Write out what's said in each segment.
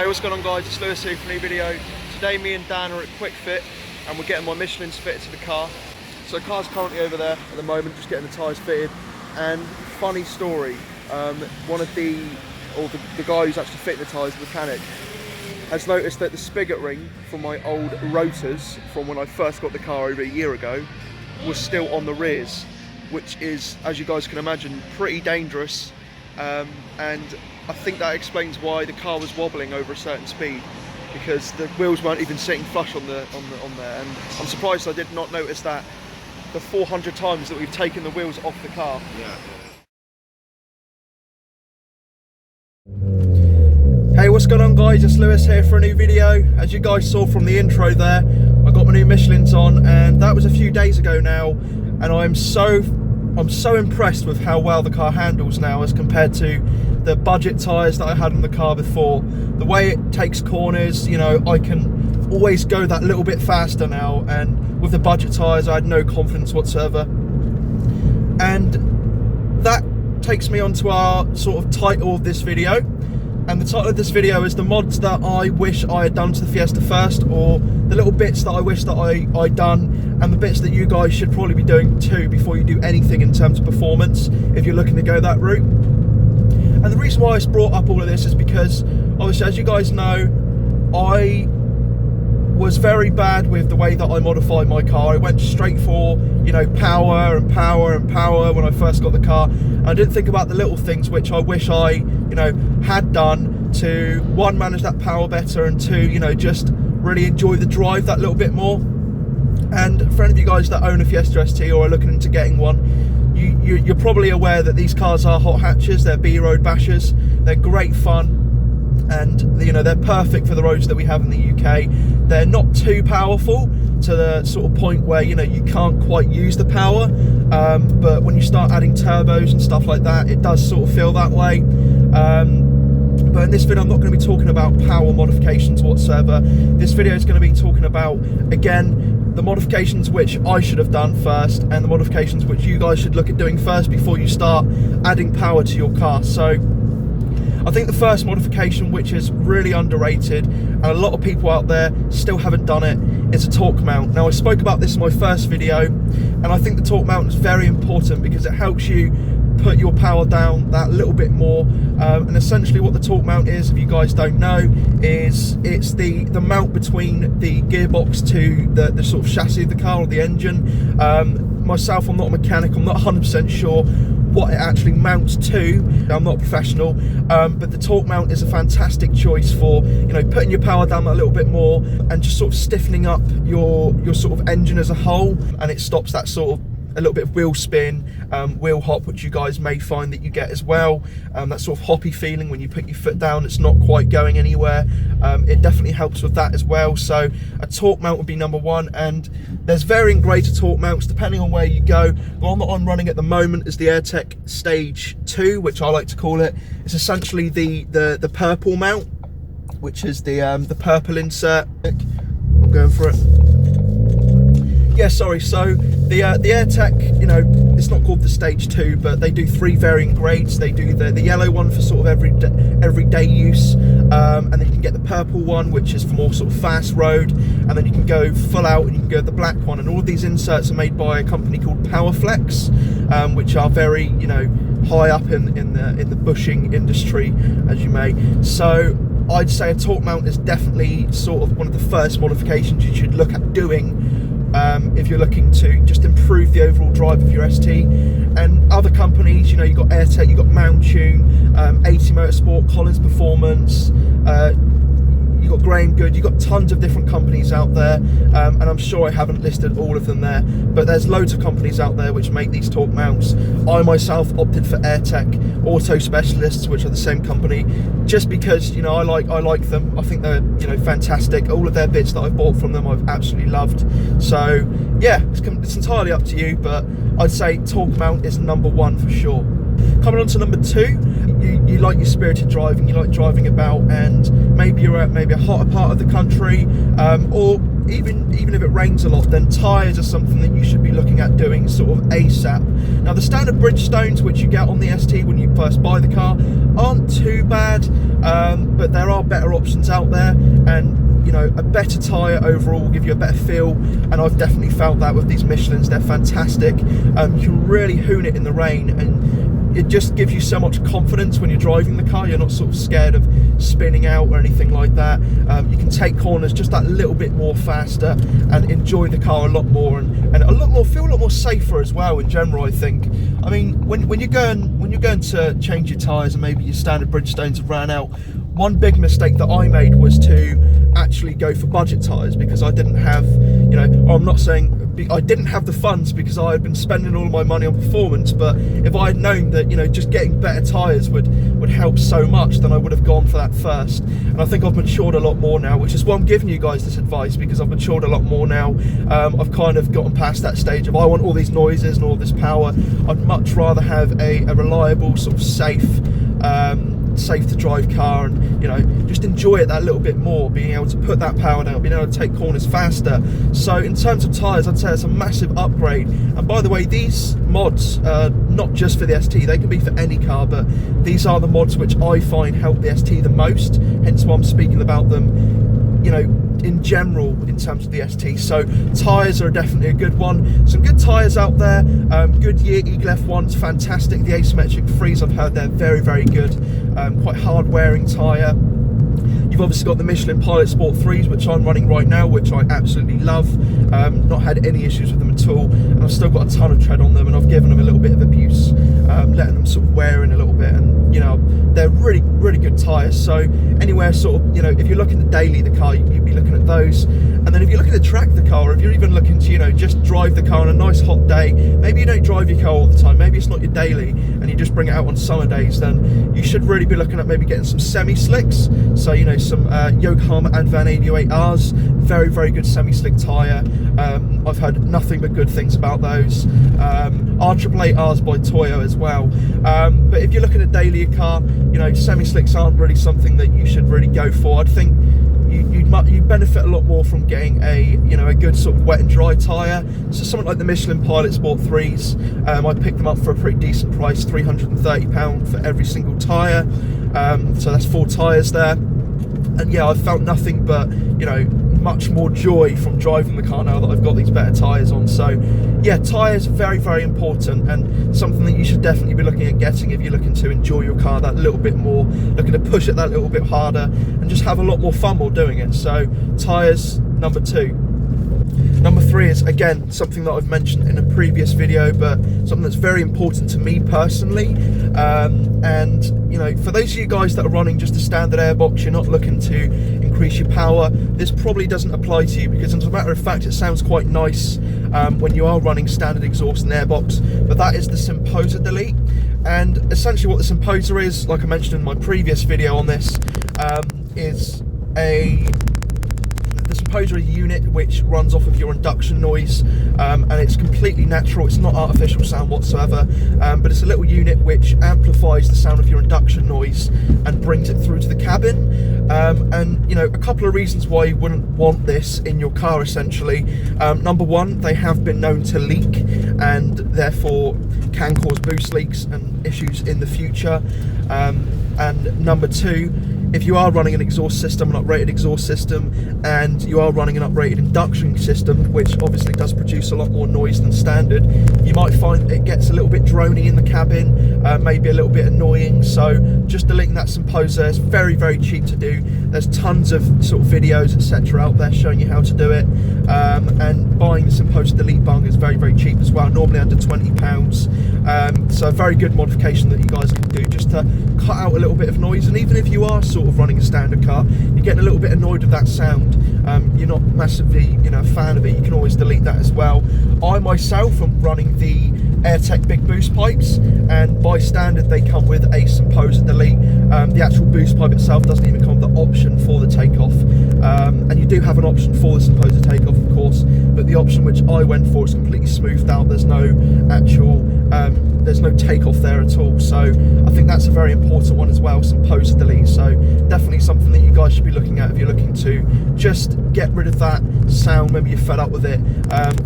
Hey, what's going on guys, it's Lewis here for a new video. Today me and Dan are at Quick Fit and we're getting my Michelins fitted to the car. So the car's currently over there at the moment, just getting the tyres fitted. And funny story, one of the guy who's actually fitting the tyres, the mechanic, has noticed that the spigot ring from my old rotors from when I first got the car over a year ago was still on the rears, which is, as you guys can imagine, pretty dangerous. And I think that explains why the car was wobbling over a certain speed, because the wheels weren't even sitting flush on there. And I'm surprised I did not notice that the 400 times that we've taken the wheels off the car. Yeah. Hey, what's going on guys, it's Lewis here for a new video. As you guys saw from the intro there, I got my new Michelins on, and that was a few days ago now, and I'm so impressed with how well the car handles now as compared to the budget tyres that I had on the car before. The way it takes corners, you know, I can always go that little bit faster now, and with the budget tyres I had no confidence whatsoever. And that takes me on to our sort of title of this video. And the title of this video is the mods that I wish I had done to the Fiesta first, or the little bits that I wish that I'd done, and the bits that you guys should probably be doing too before you do anything in terms of performance, if you're looking to go that route. And the reason why I brought up all of this is because, obviously, as you guys know, I was very bad with the way that I modified my car. I went straight for, you know, power and power and power when I first got the car. And I didn't think about the little things which I wish I, you know, had done to, one, manage that power better, and two, you know, just really enjoy the drive that little bit more. And for any of you guys that own a Fiesta ST or are looking into getting one, you're probably aware that these cars are hot hatches. They're B-road bashers. They're great fun, and you know, they're perfect for the roads that we have in the UK. They're not too powerful to the sort of point where, you know, you can't quite use the power, but when you start adding turbos and stuff like that, it does sort of feel that way. But in this video I'm not going to be talking about power modifications whatsoever. This video is going to be talking about, again, the modifications which I should have done first, and the modifications which you guys should look at doing first before you start adding power to your car. So I think the first modification, which is really underrated and a lot of people out there still haven't done it, is a torque mount. Now, I spoke about this in my first video, and I think the torque mount is very important because it helps you put your power down that little bit more. And essentially what the torque mount is, if you guys don't know, is it's the mount between the gearbox to the sort of chassis of the car or the engine. Myself, I'm not a mechanic, I'm not 100% sure what it actually mounts to. I'm not a professional, but the torque mount is a fantastic choice for, you know, putting your power down a little bit more and just sort of stiffening up your sort of engine as a whole, and it stops that sort of a little bit of wheel spin, wheel hop, which you guys may find that you get as well. That sort of hoppy feeling when you put your foot down, it's not quite going anywhere. It definitely helps with that as well. So a torque mount would be number one, and there's varying grades of torque mounts depending on where you go. The one that I'm running at the moment is the AirTech Stage 2, which I like to call it. It's essentially the purple mount, which is the purple insert. I'm going for it. Yeah, sorry, so the AirTech, you know, it's not called the Stage 2, but they do 3 varying grades. They do the yellow one for sort of everyday use, and then you can get the purple one, which is for more sort of fast road, and then you can go full out and you can go the black one. And all of these inserts are made by a company called Powerflex, which are very, you know, high up in the bushing industry, as you may. So I'd say a torque mount is definitely sort of one of the first modifications you should look at doing if you're looking to just improve the overall drive of your ST. And other companies, you know, you've got AirTech, you've got Mountune, 80 Motorsport, Collins Performance, you've got Graham Good, you've got tons of different companies out there, and I'm sure I haven't listed all of them there, but there's loads of companies out there which make these torque mounts. I myself opted for AirTech Auto Specialists, which are the same company, just because, you know, I like them. I think they're, you know, fantastic. All of their bits that I've bought from them I've absolutely loved. So yeah, it's entirely up to you, but I'd say torque mount is number one for sure. Coming on to number two, you like your spirited driving, you like driving about, and maybe you're at maybe a hotter part of the country, or even if it rains a lot, then tyres are something that you should be looking at doing sort of ASAP. Now the standard Bridgestones which you get on the ST when you first buy the car aren't too bad, but there are better options out there, and you know, a better tyre overall will give you a better feel, and I've definitely felt that with these Michelins. They're fantastic. You can really hoon it in the rain, and it just gives you so much confidence when you're driving the car. You're not sort of scared of spinning out or anything like that. You can take corners just that little bit more faster and enjoy the car a lot more, and feel a lot more safer as well in general, I think. I mean, when you're going to change your tyres and maybe your standard Bridgestones have ran out, one big mistake that I made was to actually go for budget tyres, because I didn't have, you know, or I'm not saying I didn't have the funds, because I had been spending all of my money on performance. But if I had known that, you know, just getting better tyres would help so much, then I would have gone for that first. And I think I've matured a lot more now, which is why I'm giving you guys this advice, because I've matured a lot more now. I've kind of gotten past that stage of I want all these noises and all this power. I'd much rather have a reliable, sort of safe to drive car, and you know, just enjoy it that little bit more, being able to put that power down, being able to take corners faster. So in terms of tyres, I'd say it's a massive upgrade. And by the way, these mods, not just for the ST, they can be for any car, but these are the mods which I find help the ST the most, hence why I'm speaking about them, you know, in general in terms of the ST. So tyres are definitely a good one. Some good tyres out there. Goodyear Eagle F1's fantastic. The asymmetric threes, I've heard they're very, very good. Quite hard wearing tyre. You've obviously got the Michelin Pilot Sport 3s, which I'm running right now, which I absolutely love. Not had any issues with them at all, and I've still got a ton of tread on them, and I've given them a little bit of abuse, letting them sort of wear in a little bit, and you know, they're really, really good tyres. So anywhere sort of, you know, if you're looking to daily the car, you'd be looking at those. And then if you're looking to track the car, or if you're even looking to, you know, just drive the car on a nice hot day, maybe you don't drive your car all the time, maybe it's not your daily, and you just bring it out on summer days, then you should really be looking at maybe getting some semi-slicks. So, you know, some Yokohama Advan 88Rs, very, very good semi-slick tyre. I've heard nothing but good things about those. R888Rs by Toyo as well. But if you're looking at daily a car, you know, semi-slicks aren't really something that you should really go for. I'd think you'd benefit a lot more from getting a good sort of wet and dry tyre. So something like the Michelin Pilot Sport 3s, I picked them up for a pretty decent price, £330 for every single tyre. So that's 4 tyres there. And yeah, I've felt nothing but, you know, much more joy from driving the car now that I've got these better tyres on. So yeah, tyres are very, very important, and something that you should definitely be looking at getting if you're looking to enjoy your car that little bit more, looking to push it that little bit harder, and just have a lot more fun while doing it. So tyres, number 2. Number 3 is, again, something that I've mentioned in a previous video, but something that's very important to me personally. And, you know, for those of you guys that are running just a standard airbox, you're not looking to increase your power, this probably doesn't apply to you, because as a matter of fact, it sounds quite nice when you are running standard exhaust and airbox, but that is the Symposer Delete. And essentially what the Symposer is, like I mentioned in my previous video on this, is the Symposer is a unit which runs off of your induction noise, and it's completely natural. It's not artificial sound whatsoever, but it's a little unit which amplifies the sound of your induction noise and brings it through to the cabin. And you know, a couple of reasons why you wouldn't want this in your car essentially. Number 1, they have been known to leak, and therefore can cause boost leaks and issues in the future. And number 2, if you are running an exhaust system, an uprated exhaust system, and you are running an uprated induction system, which obviously does produce a lot more noise than standard, you might find it gets a little bit drony in the cabin, maybe a little bit annoying. So just deleting that Symposer is very, very cheap to do. There's tons of sort of videos, etc. out there showing you how to do it, and buying the Symposer Delete bung is very, very cheap as well, normally under £20. So a very good modification that you guys can do just to cut out a little bit of noise. And even if you are sort of running a standard car, you're getting a little bit annoyed with that sound, you're not massively, you know, a fan of it, you can always delete that as well. I myself am running the AirTech big boost pipes, and by standard they come with a Symposer Delete. The actual boost pipe itself doesn't even come with the option for the takeoff, and you do have an option for the Symposer takeoff, of course, but the option which I went for is completely smoothed out. There's no actual there's no takeoff there at all. So I think that's a very important one as well, some poser delete. So definitely something that you guys should be looking at if you're looking to just get rid of that sound, maybe you're fed up with it,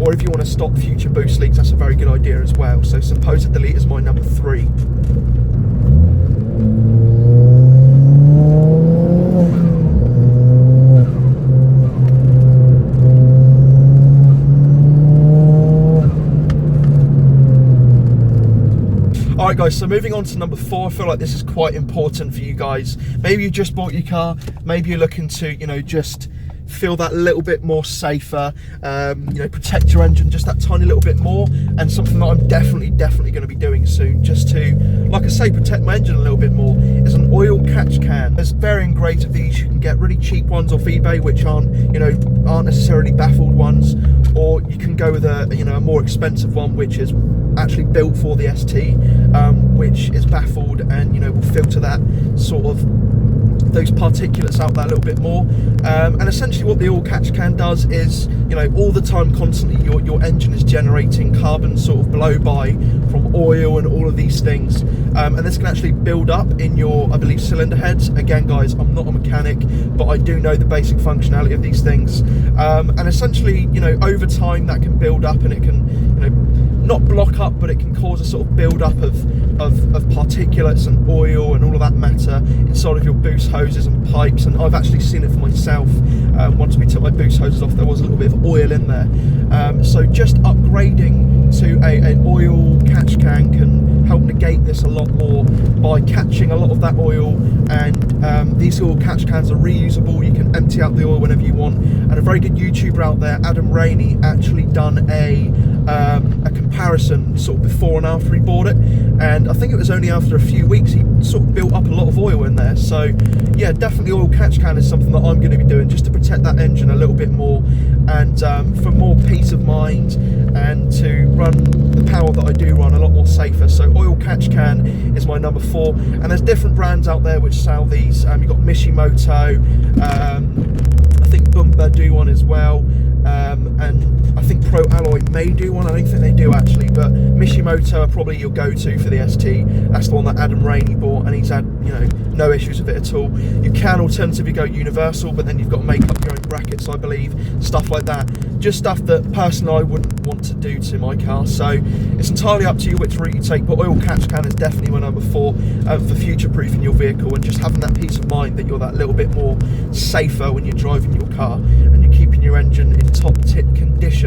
or if you want to stop future boost leaks, that's a very good idea as well. So some poser delete is my number 3. Alright guys, so moving on to number 4, I feel like this is quite important for you guys. Maybe you just bought your car, maybe you're looking to, you know, just feel that little bit more safer, you know, protect your engine just that tiny little bit more, and something that I'm definitely going to be doing soon, just to, like I say, protect my engine a little bit more, is an oil catch can. There's varying grades of these. You can get really cheap ones off eBay, which aren't necessarily baffled ones, or you can go with a, you know, a more expensive one, which is actually built for the ST, which is baffled and, you know, will filter that sort of those particulates out that little bit more, and essentially what the oil catch can does is, you know, all the time, constantly, your engine is generating carbon sort of blow by from oil and all of these things, and this can actually build up in your, I believe, cylinder heads. Again guys, I'm not a mechanic, but I do know the basic functionality of these things, and essentially, you know, over time that can build up, and it can, you know, not block up, but it can cause a sort of build up of particulates and oil and all of that matter inside of your boost hoses and pipes. And I've actually seen it for myself. Once we took my boost hoses off, there was a little bit of oil in there. So just upgrading to an oil catch can help negate this a lot more by catching a lot of that oil. And these oil catch cans are reusable. You can empty out the oil whenever you want. And a very good YouTuber out there, Adam Rainey, actually done a comparison sort of before and after he bought it, and I think it was only after a few weeks he sort of built up a lot of oil in there. So yeah, definitely oil catch can is something that I'm going to be doing just to protect that engine a little bit more, and for more peace of mind, and to run the power that I do run a lot more safer. So oil catch can is my number 4, and there's different brands out there which sell these. You've got Michelin, I think Bumba do one as well, and I think Pro Alloy may do one. I don't think they do actually, but Michelin are probably your go-to for the ST. That's the one that Adam Rainey bought, and he's had, you know, no issues with it at all. You can alternatively go universal, but then you've got to make up your own brackets, I believe, stuff like that. Just stuff that personally I wouldn't want to do to my car. So it's entirely up to you which route you take, but oil catch can is definitely my number 4 for future-proofing your vehicle, and just having that peace of mind that you're that little bit more safer when you're driving your car, and you're keeping your engine in top-tip condition.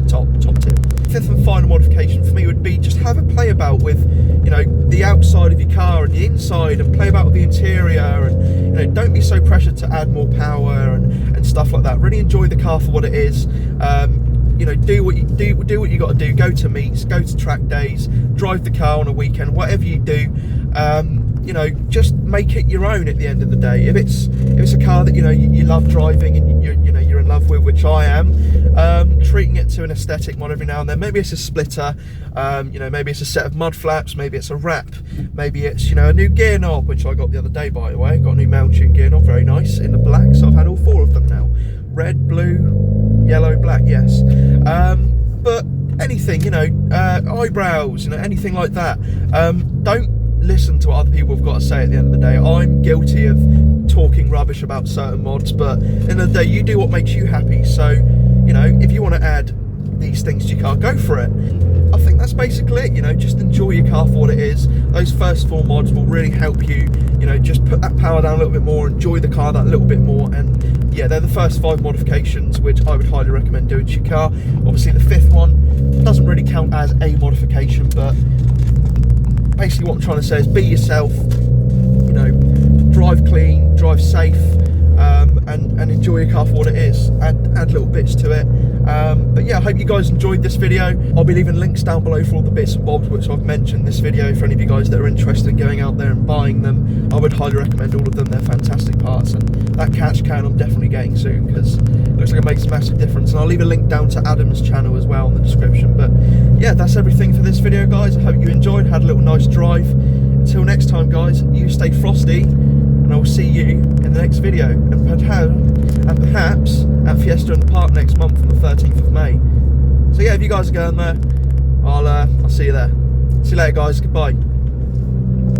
Top tip. 5th and final modification for me would be just have a play about with, you know, the outside of your car and the inside, and play about with the interior, and, you know, don't be so pressured to add more power and stuff like that. Really enjoy the car for what it is. You know, do what you got to do. Go to meets, go to track days, drive the car on a weekend, whatever you do. You know, just make it your own at the end of the day. If it's a car that, you know, you love driving and you're in love with, which I am, treating it to an aesthetic mod every now and then. Maybe it's a splitter, you know, maybe it's a set of mud flaps, maybe it's a wrap, maybe it's, you know, a new gear knob, which I got the other day, by the way. Got a new Michelin gear knob, very nice, in the black. So I've had all 4 of them now: red, blue, yellow, black. Yes. But anything, you know, eyebrows, you know, anything like that. Don't listen to what other people have got to say at the end of the day. I'm guilty of talking rubbish about certain mods, but at the end of the day, you do what makes you happy. So, you know, if you want to add these things to your car, go for it. I think that's basically it. You know, just enjoy your car for what it is. Those first 4 mods will really help you, you know, just put that power down a little bit more, enjoy the car that little bit more. And yeah, they're the first 5 modifications which I would highly recommend doing to your car. Obviously the 5th one doesn't really count as a modification, but basically what I'm trying to say is be yourself, you know, drive clean, drive safe, and enjoy your car for what it is. Add little bits to it. But yeah, I hope you guys enjoyed this video. I'll be leaving links down below for all the bits and bobs which I've mentioned in this video. For any of you guys that are interested in going out there and buying them, I would highly recommend all of them. They're fantastic parts, and that catch can I'm definitely getting soon, because it looks like it makes a massive difference. And I'll leave a link down to Adam's channel as well in the description. But yeah, that's everything for this video, guys. I hope you enjoyed, had a little nice drive. Until next time, guys, you stay frosty, and I will see you in the next video, and perhaps at Fiesta in the Park next month on the 13th of May. So yeah, if you guys are going there, I'll see you there. See you later, guys. Goodbye.